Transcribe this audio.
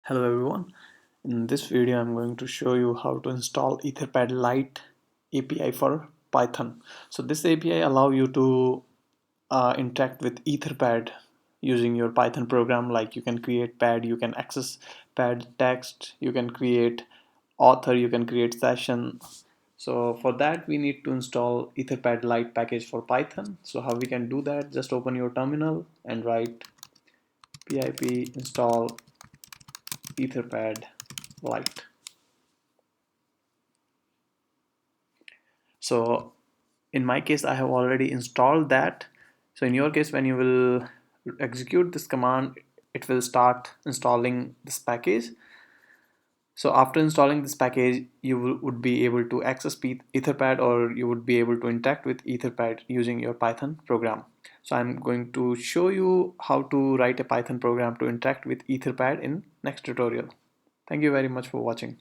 Hello everyone. In this video I'm going to show you how to install Etherpad-lite API for Python. So this API allow you to interact with Etherpad using your Python program. Like you can create pad, you can access pad text, you can create author, you can create session. So for that we need to install Etherpad-lite package for Python. So how we can do that? Just open your terminal and write pip install Etherpad Lite. So in my case, I have already installed that. So in your case, when you will execute this command, it will start installing this package. So after installing this package, you would be able to access Etherpad, or you would be able to interact with Etherpad using your Python program. So I'm going to show you how to write a Python program to interact with Etherpad in next tutorial. Thank you very much for watching.